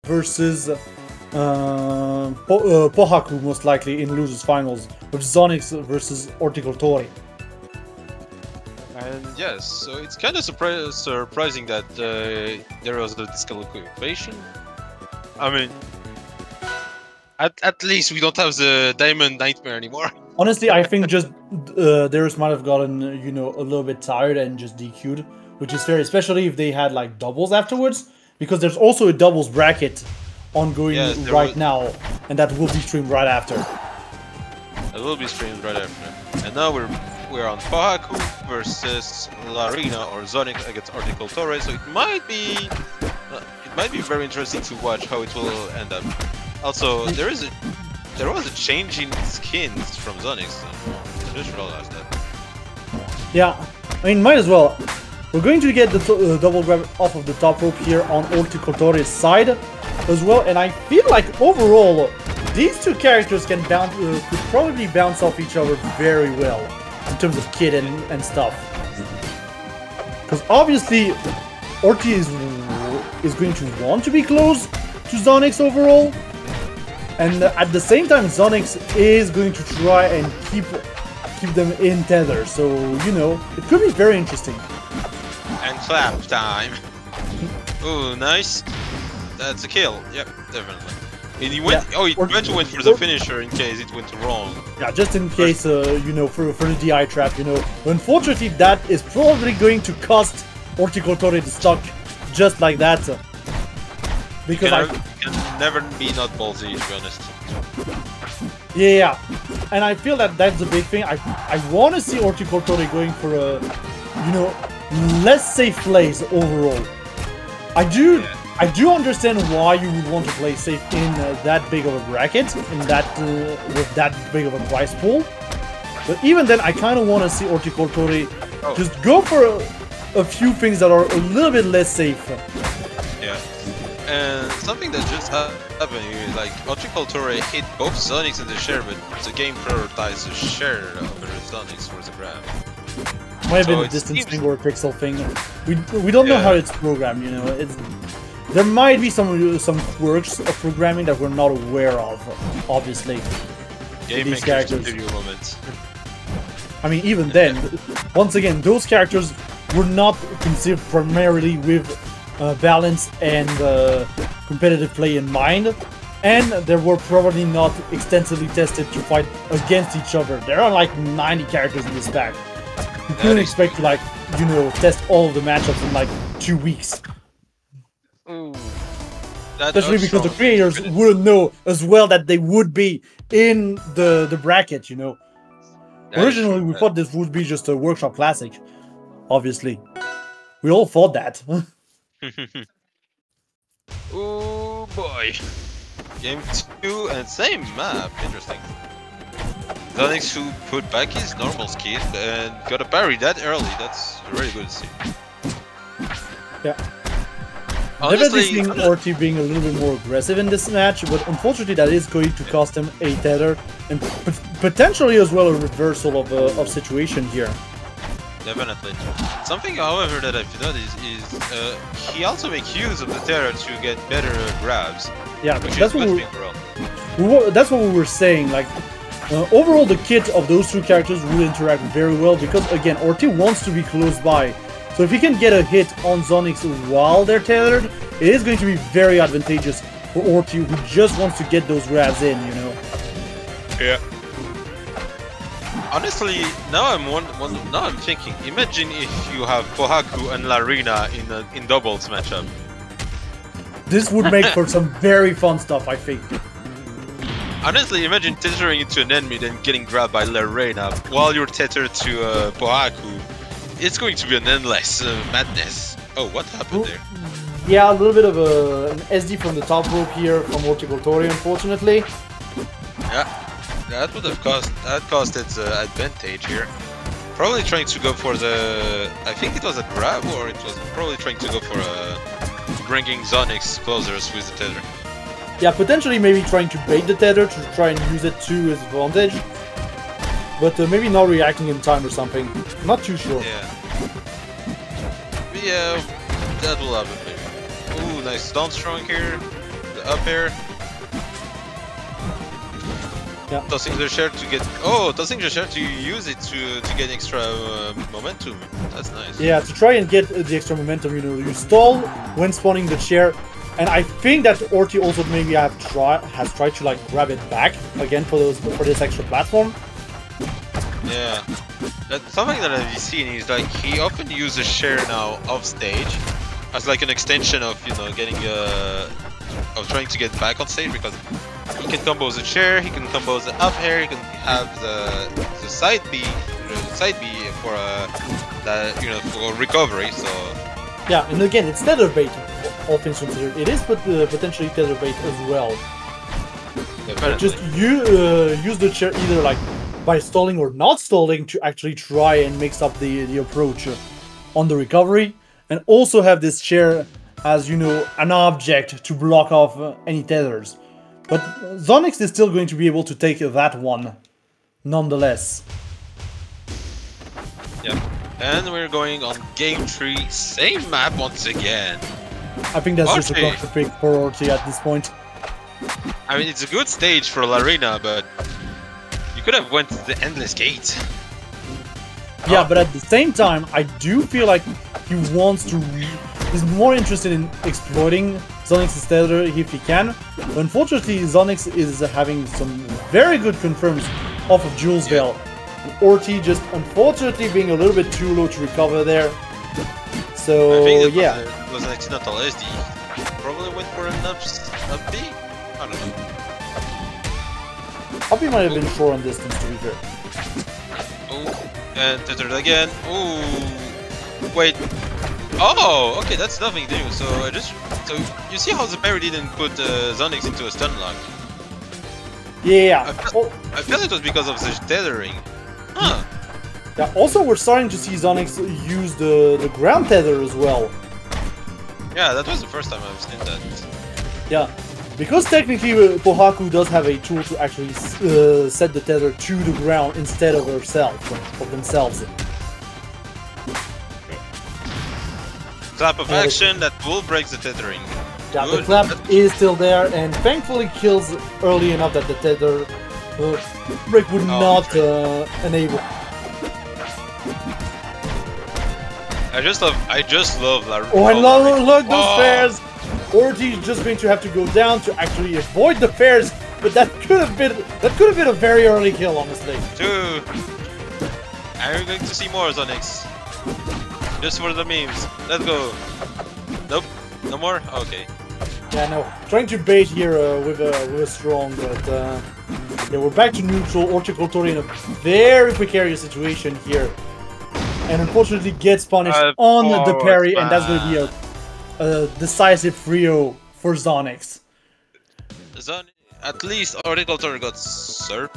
versus Pohaku, most likely in losers finals, with Z0nyx versus Orticoltore. And yes, so it's kind of surprising that there was the disqualification. I mean, at least we don't have the Diamond Nightmare anymore. Honestly, I think just Darius might have gotten, you know, a little bit tired and just DQ'd, which is fair, especially if they had like doubles afterwards, because there's also a doubles bracket ongoing now, and that will be streamed right after. It will be streamed right after. And now we're on Pohaku versus Larina or Z0nyx against Orticoltore, so it might be very interesting to watch how it will end up. Also, there was a change in skins from Z0nyx. So I just realized that. Yeah, I mean, might as well. We're going to get the double grab off of the top rope here on Orticoltore's side as well, and I feel like overall these two characters can could probably bounce off each other very well in terms of kit and stuff. Because obviously Orti is going to want to be close to Z0nyx overall, and at the same time Z0nyx is going to try and keep them in tether. So, you know, it could be very interesting. And clap time. Ooh, nice. That's a kill. Yep, definitely. And he went. Yeah. Oh, he eventually went for the finisher in case it went wrong. Yeah, just in case, you know, for the DI trap, you know. Unfortunately, that is probably going to cost Orticoltore the stock just like that. Because you can never be not ballsy, to be honest. Yeah, and I feel that that's a big thing. I want to see Orticoltore going for a, you know, less safe plays overall. I do understand why you would want to play safe in that big of a bracket, in that with that big of a prize pool. But even then, I kind of want to see Orticoltore just go for a few things that are a little bit less safe. Yeah, and something that just happened here is like Orticoltore hit both Z0nyx in the share, but the game prioritized the share over Z0nyx for the grab. Might have been a distance thing or a pixel thing. We don't know how it's programmed, you know. There might be some quirks of programming that we're not aware of, obviously. Game these characters. Moments. I mean, even then, once again, those characters were not conceived primarily with balance and competitive play in mind, and they were probably not extensively tested to fight against each other. There are like 90 characters in this pack. You couldn't expect to, like, you know, test all of the matchups in like 2 weeks. Ooh, especially because the creators wouldn't know as well that they would be in the bracket, you know. Originally, we thought this would be just a workshop classic. Obviously, we all thought that. Oh boy, game 2 and same map. Interesting. Z0nyx who put back his normal skin and got a parry that early. That's really good to see. Yeah. Definitely seeing Orti being a little bit more aggressive in this match, but unfortunately that is going to cost him a tether and potentially as well a reversal of situation here. Definitely. Something, however, that I've noticed is he also makes use of the tether to get better grabs. Yeah, that's what we were saying. Like overall, the kit of those two characters will interact very well because again, Orti wants to be close by. So if he can get a hit on Z0nyx while they're tethered, it is going to be very advantageous for Orti, who just wants to get those grabs in, you know. Yeah. Honestly, now I'm thinking. Imagine if you have Pohaku and Larina in doubles matchup. This would make for some very fun stuff, I think. Honestly, imagine tethering into an enemy then getting grabbed by Larina while you're tethered to Pohaku. It's going to be an endless madness. Oh, what happened there? Yeah, a little bit of an SD from the top rope here from Orticoltore, unfortunately. Yeah, that would have cost its advantage here. Probably trying to go for the... I think it was a grab, or it was probably trying to go for bringing Z0nyx closer with the tether. Yeah, potentially maybe trying to bait the tether to try and use it to his advantage. But maybe not reacting in time or something. Not too sure. Yeah, that will happen maybe. Ooh, nice down strong here. up air. Yeah. Tossing the share to get. Oh, tossing the share to use it to get extra momentum. That's nice. Yeah, to try and get the extra momentum, you know, you stall when spawning the chair, and I think that Orti also maybe has tried to like grab it back again for this extra platform. Yeah. But something that I've seen is like he often uses share now off stage as like an extension of getting of trying to get back on stage, because he can combo the chair, he can combo the up air, he can have the side B for for recovery. So yeah, and again, it's tether bait, all things considered. It is potentially tether bait as well. definitely. Just use the chair either like by stalling or not stalling to actually try and mix up the approach on the recovery, and also have this chair as an object to block off any tethers. But Z0nyx is still going to be able to take that one, nonetheless. Yep. And we're going on game 3, same map once again. I think that's just a Orti. proper pick for Orti at this point. I mean, it's a good stage for Larina, but you could have went to the Endless Gate. Yeah, but at the same time, I do feel like he wants to. He's more interested in exploiting Z0nyx's tether if he can. But unfortunately, Z0nyx is having some very good confirms off of Jules Veil. And Orti just unfortunately being a little bit too low to recover there. So I think yeah. it was an accidental SD. Probably went for an up B? I don't know. Hoppy might have been short on distance, to be fair. Oh, and tethered again. Ooh. Wait. Oh, okay, that's nothing new. So you see how the parry didn't put Z0nyx into a stun lock? Yeah. I felt it was because of the tethering. Huh. Yeah. Also, we're starting to see Z0nyx use the ground tether as well. Yeah, that was the first time I've seen that. Yeah. Because technically Pohaku does have a tool to actually set the tether to the ground instead of themselves. Clap of action that will break the tethering. Yeah, Good. the clap is still there and thankfully kills early enough that the tether break would not enable. I just love Larina. Oh, I love those fares! Orti's just going to have to go down to actually avoid the fares, but that could have been a very early kill, honestly. Dude, are we going to see more Z0nyx? Just for the memes. Let's go. Nope. No more? Okay. Yeah, no. Trying to bait here with a strong, but yeah, we're back to neutral. Orticoltore in a very precarious situation here. And unfortunately gets punished on the parry, and that's going to be a decisive 3-0 for Z0nyx. At least Orticoltore got SERP.